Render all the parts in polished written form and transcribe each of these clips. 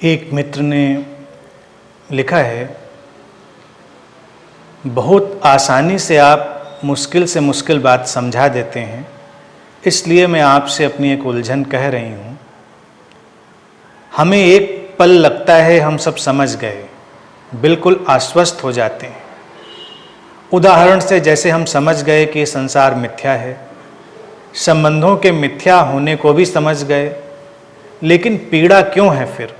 एक मित्र ने लिखा है, बहुत आसानी से आप मुश्किल से मुश्किल बात समझा देते हैं, इसलिए मैं आपसे अपनी एक उलझन कह रही हूँ। हमें एक पल लगता है हम सब समझ गए, बिल्कुल आश्वस्त हो जाते हैं। उदाहरण से जैसे हम समझ गए कि संसार मिथ्या है, संबंधों के मिथ्या होने को भी समझ गए, लेकिन पीड़ा क्यों है फिर?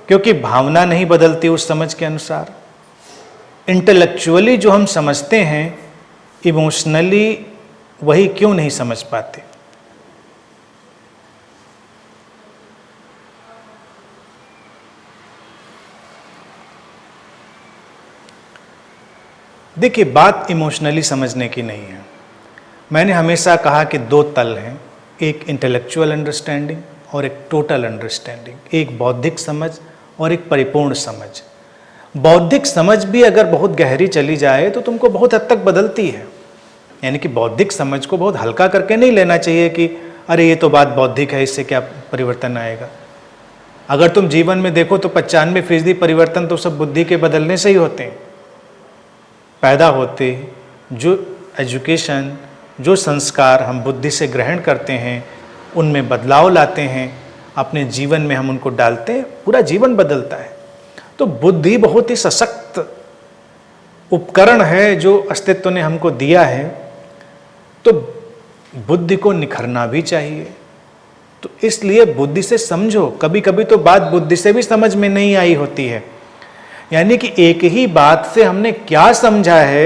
क्योंकि भावना नहीं बदलती उस समझ के अनुसार। इंटेलेक्चुअली जो हम समझते हैं, इमोशनली वही क्यों नहीं समझ पाते? देखिए, बात इमोशनली समझने की नहीं है। मैंने हमेशा कहा कि दो तल हैं, एक इंटेलेक्चुअल अंडरस्टैंडिंग और एक टोटल अंडरस्टैंडिंग, एक बौद्धिक समझ और एक परिपूर्ण समझ। बौद्धिक समझ भी अगर बहुत गहरी चली जाए तो तुमको बहुत हद तक बदलती है। यानी कि बौद्धिक समझ को बहुत हल्का करके नहीं लेना चाहिए कि अरे ये तो बात बौद्धिक है, इससे क्या परिवर्तन आएगा। अगर तुम जीवन में देखो तो 95% परिवर्तन तो सब बुद्धि के बदलने से ही होते हैं। पैदा होते जो एजुकेशन, जो संस्कार हम बुद्धि से ग्रहण करते हैं, उनमें बदलाव लाते हैं, अपने जीवन में हम उनको डालते हैं, पूरा जीवन बदलता है। तो बुद्धि बहुत ही सशक्त उपकरण है जो अस्तित्व ने हमको दिया है, तो बुद्धि को निखरना भी चाहिए। तो इसलिए बुद्धि से समझो। कभी कभी तो बात बुद्धि से भी समझ में नहीं आई होती है। यानी कि एक ही बात से हमने क्या समझा है,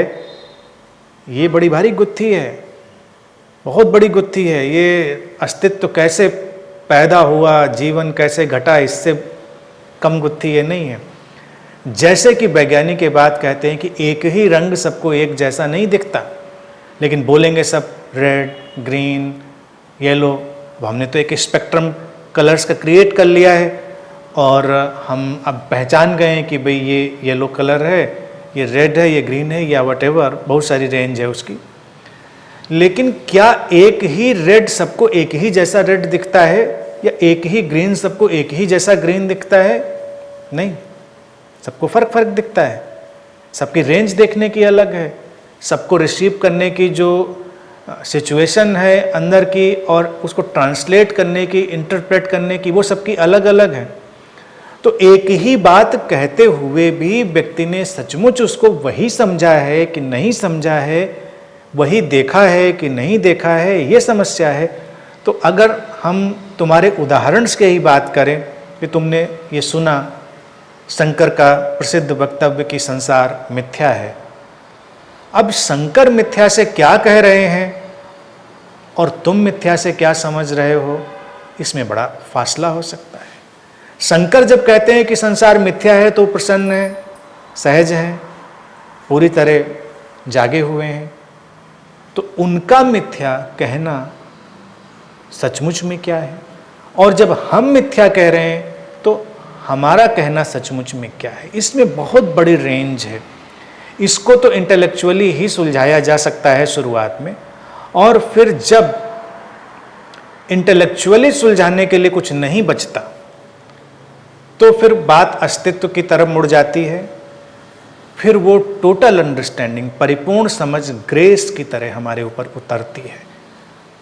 ये बड़ी भारी गुत्थी है, बहुत बड़ी गुत्थी है। ये अस्तित्व कैसे पैदा हुआ, जीवन कैसे घटा, इससे कम गुत्थी ये नहीं है। जैसे कि वैज्ञानिक ये बात कहते हैं कि एक ही रंग सबको एक जैसा नहीं दिखता, लेकिन बोलेंगे सब रेड, ग्रीन, येलो। अब हमने तो एक स्पेक्ट्रम कलर्स का क्रिएट कर लिया है और हम अब पहचान गए हैं कि भाई ये येलो कलर है, ये रेड है, ये ग्रीन है, या वटेवर, बहुत सारी रेंज है उसकी। लेकिन क्या एक ही रेड सबको एक ही जैसा रेड दिखता है, या एक ही ग्रीन सबको एक ही जैसा ग्रीन दिखता है? नहीं, सबको फर्क फर्क दिखता है। सबकी रेंज देखने की अलग है, सबको रिसीव करने की जो सिचुएशन है अंदर की और उसको ट्रांसलेट करने की, इंटरप्रेट करने की, वो सबकी अलग अलग है। तो एक ही बात कहते हुए भी व्यक्ति ने सचमुच उसको वही समझा है कि नहीं समझा है, वही देखा है कि नहीं देखा है, ये समस्या है। तो अगर हम तुम्हारे उदाहरण के ही बात करें कि तुमने ये सुना शंकर का प्रसिद्ध वक्तव्य कि संसार मिथ्या है। अब शंकर मिथ्या से क्या कह रहे हैं और तुम मिथ्या से क्या समझ रहे हो, इसमें बड़ा फासला हो सकता है। शंकर जब कहते हैं कि संसार मिथ्या है तो प्रसन्न है, सहज है, पूरी तरह जागे हुए हैं। तो उनका मिथ्या कहना सचमुच में क्या है, और जब हम मिथ्या कह रहे हैं तो हमारा कहना सचमुच में क्या है, इसमें बहुत बड़ी रेंज है। इसको तो इंटेलेक्चुअली ही सुलझाया जा सकता है शुरुआत में, और फिर जब इंटेलेक्चुअली सुलझाने के लिए कुछ नहीं बचता तो फिर बात अस्तित्व की तरफ मुड़ जाती है। फिर वो टोटल अंडरस्टैंडिंग, परिपूर्ण समझ ग्रेस की तरह हमारे ऊपर उतरती है।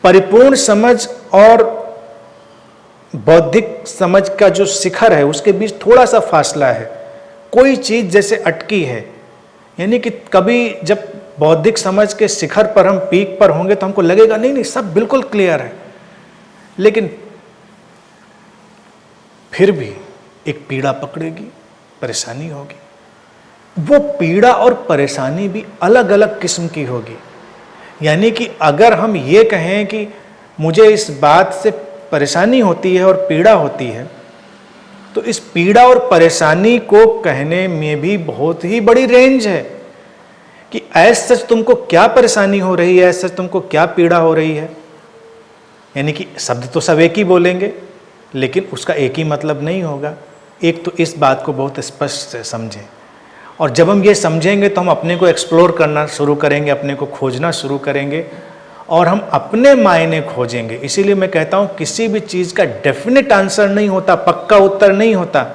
परिपूर्ण समझ और बौद्धिक समझ का जो शिखर है उसके बीच थोड़ा सा फासला है। कोई चीज जैसे अटकी है, यानी कि कभी जब बौद्धिक समझ के शिखर पर हम पीक पर होंगे तो हमको लगेगा नहीं नहीं सब बिल्कुल क्लियर है, लेकिन फिर भी एक पीड़ा पकड़ेगी, परेशानी होगी। वो पीड़ा और परेशानी भी अलग अलग किस्म की होगी। यानी कि अगर हम ये कहें कि मुझे इस बात से परेशानी होती है और पीड़ा होती है, तो इस पीड़ा और परेशानी को कहने में भी बहुत ही बड़ी रेंज है कि ऐसा सच तुमको क्या परेशानी हो रही है, ऐसा सच तुमको क्या पीड़ा हो रही है। यानी कि शब्द तो सब एक ही बोलेंगे, लेकिन उसका एक ही मतलब नहीं होगा। एक तो इस बात को बहुत स्पष्ट से समझें, और जब हम ये समझेंगे तो हम अपने को एक्सप्लोर करना शुरू करेंगे, अपने को खोजना शुरू करेंगे, और हम अपने मायने खोजेंगे। इसीलिए मैं कहता हूं किसी भी चीज़ का डेफिनेट आंसर नहीं होता, पक्का उत्तर नहीं होता।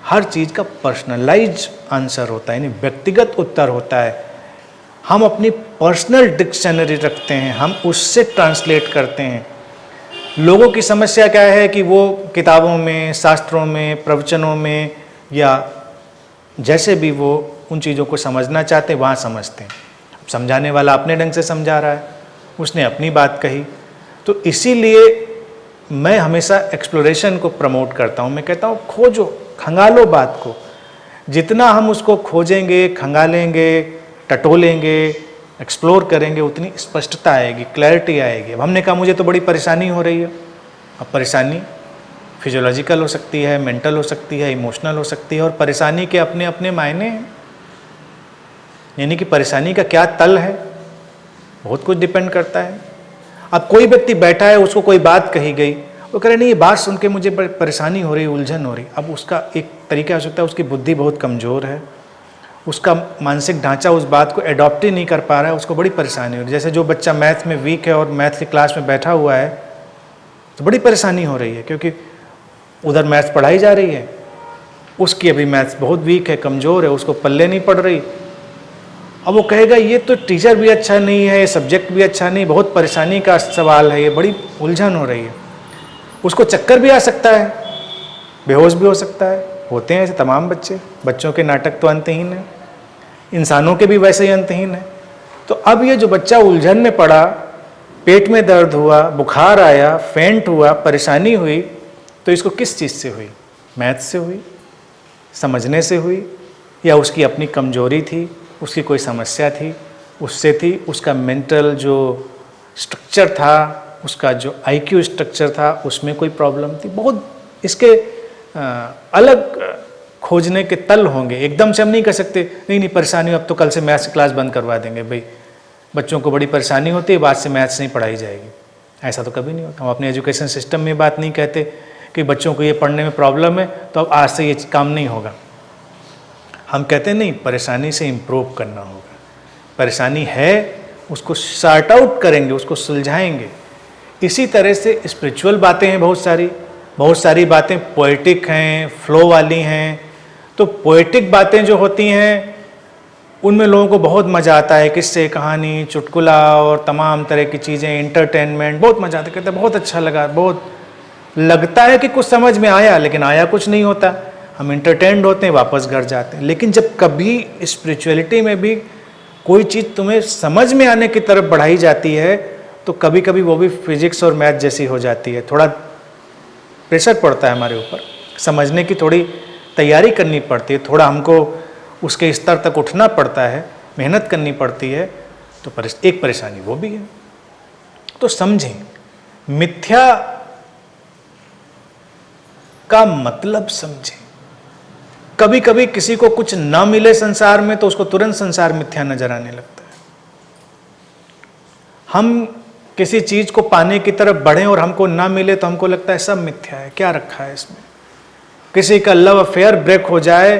हर चीज़ का पर्सनलाइज आंसर होता है, यानी व्यक्तिगत उत्तर होता है। हम अपनी पर्सनल डिक्शनरी रखते हैं, हम उससे ट्रांसलेट करते हैं। लोगों की समस्या क्या है कि वो किताबों में, शास्त्रों में, प्रवचनों में या जैसे भी वो उन चीज़ों को समझना चाहते हैं वहाँ समझते हैं। समझाने वाला अपने ढंग से समझा रहा है, उसने अपनी बात कही। तो इसीलिए मैं हमेशा एक्सप्लोरेशन को प्रमोट करता हूँ। मैं कहता हूँ खोजो, खंगालो बात को। जितना हम उसको खोजेंगे, खंगालेंगे, टटोलेंगे, एक्सप्लोर करेंगे, उतनी स्पष्टता आएगी, क्लैरिटी आएगी। अब हमने कहा मुझे तो बड़ी परेशानी हो रही है। अब परेशानी फिजियोलॉजिकल हो सकती है, मेंटल हो सकती है, इमोशनल हो सकती है, और परेशानी के अपने अपने मायने हैं। यानी कि परेशानी का क्या तल है, बहुत कुछ डिपेंड करता है। अब कोई व्यक्ति बैठा है, उसको कोई बात कही गई, वो कह रहे नहीं ये बात सुन के मुझे परेशानी हो रही, उलझन हो रही। अब उसका एक तरीका हो सकता है उसकी बुद्धि बहुत कमज़ोर है, उसका मानसिक ढांचा उस बात को एडॉप्ट ही नहीं कर पा रहा है, उसको बड़ी परेशानी हो रही है। जैसे जो बच्चा मैथ में वीक है और मैथ की क्लास में बैठा हुआ है तो बड़ी परेशानी हो रही है, क्योंकि उधर मैथ्स पढ़ाई जा रही है, उसकी अभी मैथ्स बहुत वीक है, कमज़ोर है, उसको पल्ले नहीं पड़ रही। अब वो कहेगा ये तो टीचर भी अच्छा नहीं है, सब्जेक्ट भी अच्छा नहीं, बहुत परेशानी का सवाल है, ये बड़ी उलझन हो रही है। उसको चक्कर भी आ सकता है, बेहोश भी हो सकता है, होते हैं ऐसे तमाम बच्चों के नाटक तो अंतहीन है, इंसानों के भी वैसे ही अंतहीन है। तो अब ये जो बच्चा उलझन में पड़ा, पेट में दर्द हुआ, बुखार आया, फेंट हुआ, परेशानी हुई, तो इसको किस चीज़ से हुई? मैथ से हुई, समझने से हुई, या उसकी अपनी कमजोरी थी, उसकी कोई समस्या थी, उससे थी, उसका मेंटल जो स्ट्रक्चर था, उसका जो आईक्यू स्ट्रक्चर था, उसमें कोई प्रॉब्लम थी। बहुत इसके अलग खोजने के तल होंगे। एकदम से हम नहीं कह सकते नहीं परेशानी, अब तो कल से मैथ्स क्लास बंद करवा देंगे, भाई बच्चों को बड़ी परेशानी होती है, बाद से मैथ्स नहीं पढ़ाई जाएगी। ऐसा तो कभी नहीं होता। हम अपने एजुकेशन सिस्टम में बात नहीं कहते कि बच्चों को ये पढ़ने में प्रॉब्लम है तो अब आज से ये काम नहीं होगा। हम कहते हैं नहीं, परेशानी से इम्प्रूव करना होगा। परेशानी है, उसको सॉर्ट आउट करेंगे, उसको सुलझाएंगे। इसी तरह से स्पिरिचुअल बातें हैं, बहुत सारी बातें पोएटिक हैं, फ्लो वाली हैं। तो पोएटिक बातें जो होती हैं उनमें लोगों को बहुत मज़ा आता है, किस्से, कहानी, चुटकुला और तमाम तरह की चीज़ें, एंटरटेनमेंट, बहुत मज़ा आता है। कहते हैं बहुत अच्छा लगा, बहुत लगता है कि कुछ समझ में आया, लेकिन आया कुछ नहीं होता। हम एंटरटेन्ड होते हैं, वापस घर जाते हैं। लेकिन जब कभी स्पिरिचुअलिटी में भी कोई चीज़ तुम्हें समझ में आने की तरफ बढ़ाई जाती है तो कभी कभी वो भी फिजिक्स और मैथ जैसी हो जाती है। थोड़ा प्रेशर पड़ता है हमारे ऊपर, समझने की थोड़ी तैयारी करनी पड़ती है, थोड़ा हमको उसके स्तर तक उठना पड़ता है, मेहनत करनी पड़ती है। तो एक परेशानी वो भी है। तो समझें, मिथ्या का मतलब समझें। कभी कभी किसी को कुछ ना मिले संसार में तो उसको तुरंत संसार मिथ्या नजर आने लगता है। हम किसी चीज को पाने की तरफ बढ़ें और हमको ना मिले तो हमको लगता है सब मिथ्या है, क्या रखा है इसमें। किसी का लव अफेयर ब्रेक हो जाए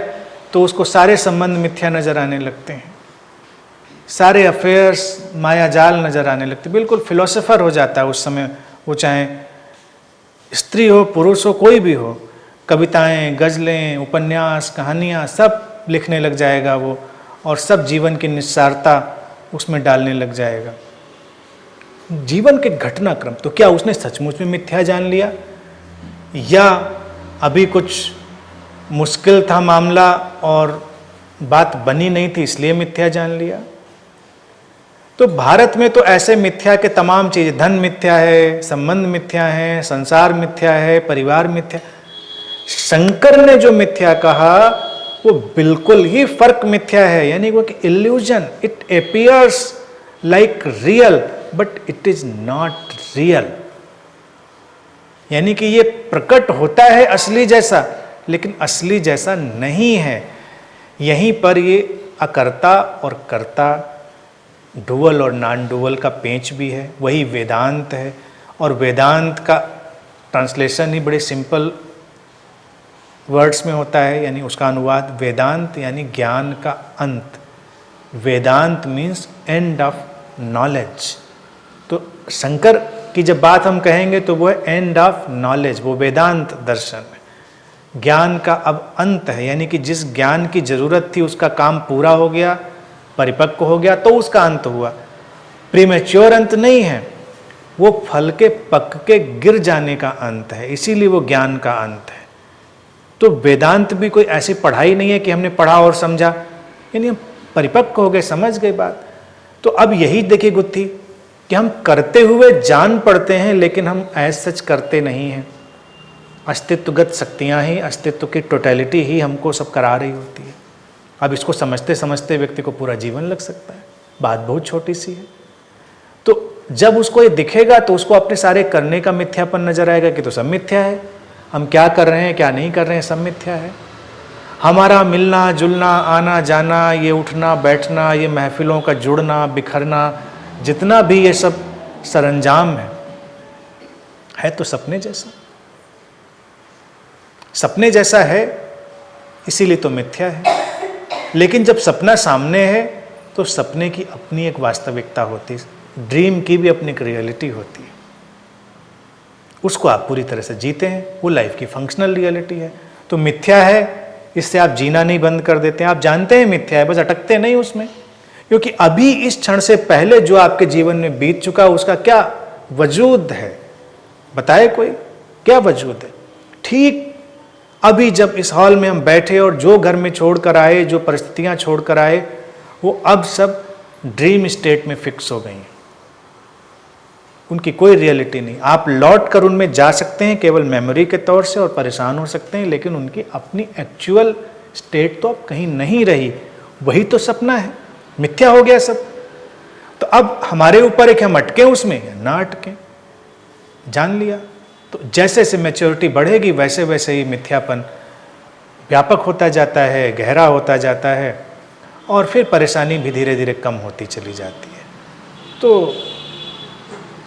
तो उसको सारे संबंध मिथ्या नजर आने लगते हैं, सारे अफेयर्स मायाजाल नजर आने लगते, बिल्कुल फिलोसोफर हो जाता है उस समय। वो चाहे स्त्री हो, पुरुष हो, कोई भी हो, कविताएं, गज़लें, उपन्यास, कहानियाँ सब लिखने लग जाएगा वो, और सब जीवन की निस्सारता उसमें डालने लग जाएगा। जीवन के घटनाक्रम, तो क्या उसने सचमुच में मिथ्या जान लिया, या अभी कुछ मुश्किल था मामला और बात बनी नहीं थी इसलिए मिथ्या जान लिया? तो भारत में तो ऐसे मिथ्या के तमाम चीज़ें, धन मिथ्या है, संबंध मिथ्या है, संसार मिथ्या है, परिवार मिथ्या। शंकर ने जो मिथ्या कहा वो बिल्कुल ही फर्क मिथ्या है, यानी वो कि illusion, it appears like real but it is not real. यानी कि ये प्रकट होता है असली जैसा, लेकिन असली जैसा नहीं है। यहीं पर ये अकर्ता और कर्ता, डुअल और नॉन डुअल का पेंच भी है। वही वेदांत है, और वेदांत का ट्रांसलेशन ही बड़े सिंपल वर्ड्स में होता है, यानी उसका अनुवाद वेदांत यानी ज्ञान का अंत। वेदांत मीन्स एंड ऑफ नॉलेज। तो शंकर की जब बात हम कहेंगे तो वो है एंड ऑफ नॉलेज, वो वेदांत दर्शन है। ज्ञान का अब अंत है, यानी कि जिस ज्ञान की जरूरत थी उसका काम पूरा हो गया, परिपक्व हो गया, तो उसका अंत हुआ। प्रीमेच्योर अंत नहीं है, वो फल के पक के गिर जाने का अंत है, इसीलिए वो ज्ञान का अंत है। तो वेदांत भी कोई ऐसी पढ़ाई नहीं है कि हमने पढ़ा और समझा, यानी हम परिपक्व हो गए, समझ गए बात। तो अब यही देखिए गुत्थी कि हम करते हुए जान पड़ते हैं, लेकिन हम ऐसा सच करते नहीं हैं। अस्तित्वगत शक्तियाँ ही, अस्तित्व की टोटलिटी ही हमको सब करा रही होती है। अब इसको समझते समझते व्यक्ति को पूरा जीवन लग सकता है, बात बहुत छोटी सी है। तो जब उसको ये दिखेगा तो उसको अपने सारे करने का मिथ्यापन नजर आएगा कि तो सब मिथ्या है, हम क्या कर रहे हैं क्या नहीं कर रहे हैं सब मिथ्या है। हमारा मिलना जुलना, आना जाना, ये उठना बैठना, ये महफिलों का जुड़ना बिखरना, जितना भी ये सब सरंजाम है तो सपने जैसा, सपने जैसा है, इसीलिए तो मिथ्या है। लेकिन जब सपना सामने है तो सपने की अपनी एक वास्तविकता होती है, ड्रीम की भी अपनी एक रियलिटी होती है, उसको आप पूरी तरह से जीते हैं, वो लाइफ की फंक्शनल रियलिटी है। तो मिथ्या है, इससे आप जीना नहीं बंद कर देते हैं, आप जानते हैं मिथ्या है, बस अटकते नहीं उसमें, क्योंकि अभी इस क्षण से पहले जो आपके जीवन में बीत चुका उसका क्या वजूद है, बताए कोई क्या वजूद है। ठीक अभी जब इस हॉल में हम बैठे और जो घर में छोड़कर आए, जो परिस्थितियां छोड़कर आए, वो अब सब ड्रीम स्टेट में फिक्स हो गई हैं, उनकी कोई रियलिटी नहीं। आप लौट कर उनमें जा सकते हैं केवल मेमोरी के तौर से और परेशान हो सकते हैं, लेकिन उनकी अपनी एक्चुअल स्टेट तो अब कहीं नहीं रही, वही तो सपना है, मिथ्या हो गया सब। तो अब हमारे ऊपर एक हम अटके उसमें ना अटके, जान लिया। तो जैसे जैसे मैच्योरिटी बढ़ेगी वैसे वैसे ही मिथ्यापन व्यापक होता जाता है, गहरा होता जाता है, और फिर परेशानी भी धीरे धीरे कम होती चली जाती है। तो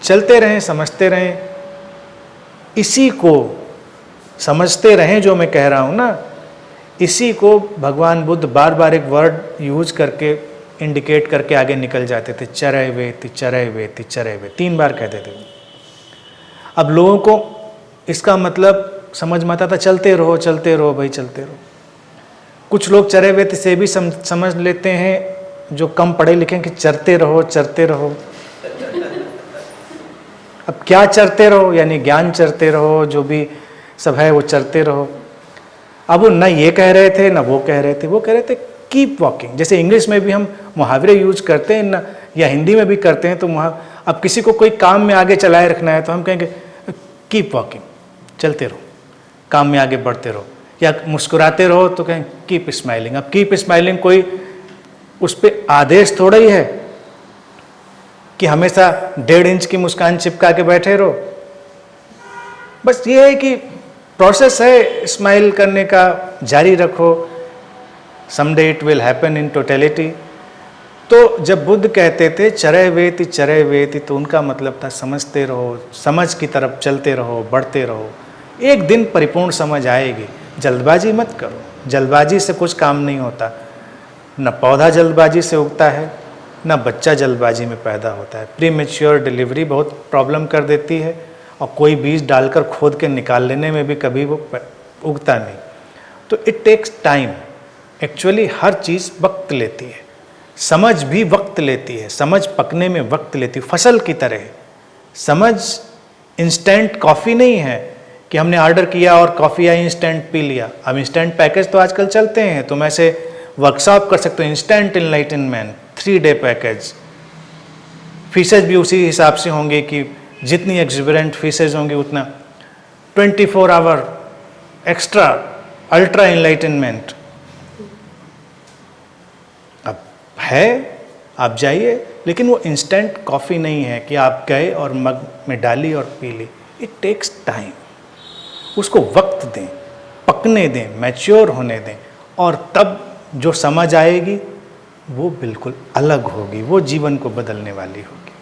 चलते रहें, समझते रहें, इसी को समझते रहें जो मैं कह रहा हूँ ना, इसी को भगवान बुद्ध बार बार एक वर्ड यूज करके इंडिकेट करके आगे निकल जाते थे, चरय वेति चरय वेति चरय वेति, 3 बार कहते थे। अब लोगों को इसका मतलब समझ में आता था, चलते रहो भाई चलते रहो। कुछ लोग चरय वेति से भी समझ लेते हैं जो कम पढ़े लिखे कि चरते रहो। अब क्या चरते रहो, यानी ज्ञान चरते रहो, जो भी सब है वो चरते रहो। अब वो ना ये कह रहे थे ना वो कह रहे थे, वो कह रहे थे कीप वॉकिंग। जैसे इंग्लिश में भी हम मुहावरे यूज करते हैं ना, या हिंदी में भी करते हैं, तो अब किसी को कोई काम में आगे चलाए रखना है तो हम कहेंगे कीप वॉकिंग, चलते रहो, काम में आगे बढ़ते रहो। या मुस्कुराते रहो तो कहें कीप स्माइलिंग। अब कीप स्माइलिंग कोई उस पर आदेश थोड़ा ही है कि हमेशा 1.5 इंच की मुस्कान चिपका के बैठे रहो। बस ये है कि प्रोसेस है स्माइल करने का, जारी रखो, someday it will happen in totality. तो जब बुद्ध कहते थे चरय वेति, तो उनका मतलब था समझते रहो, समझ की तरफ चलते रहो, बढ़ते रहो, एक दिन परिपूर्ण समझ आएगी। जल्दबाजी मत करो, जल्दबाजी से कुछ काम नहीं होता। न पौधा जल्दबाजी से उगता है, न बच्चा जल्दबाजी में पैदा होता है। प्रीमेच्योर डिलीवरी बहुत प्रॉब्लम कर देती है, और कोई बीज डालकर खोद के निकाल लेने में भी कभी वो उगता नहीं। तो इट टेक्स टाइम, एक्चुअली हर चीज़ वक्त लेती है, समझ भी वक्त लेती है, समझ पकने में वक्त लेती है, फसल की तरह। समझ इंस्टेंट कॉफ़ी नहीं है कि हमने ऑर्डर किया और कॉफ़ी आई इंस्टेंट पी लिया। अब इंस्टेंट पैकेज तो आजकल चलते हैं, तुम ऐसे वर्कशॉप कर सकते हो, instant enlightenment 3 day package. Faeces भी उसी हिसाब से होंगे कि जितनी एग्जिबरेंट फीसेज होंगी उतना 24 आवर एक्स्ट्रा अल्ट्रा इनलाइटनमेंट। अब है, आप जाइए, लेकिन वो इंस्टेंट कॉफ़ी नहीं है कि आप गए और मग में डाली और पी ली। इट टेक्स टाइम, उसको वक्त दें, पकने दें, मैच्योर होने दें, और तब जो समझ आएगी वो बिल्कुल अलग होगी, वो जीवन को बदलने वाली होगी।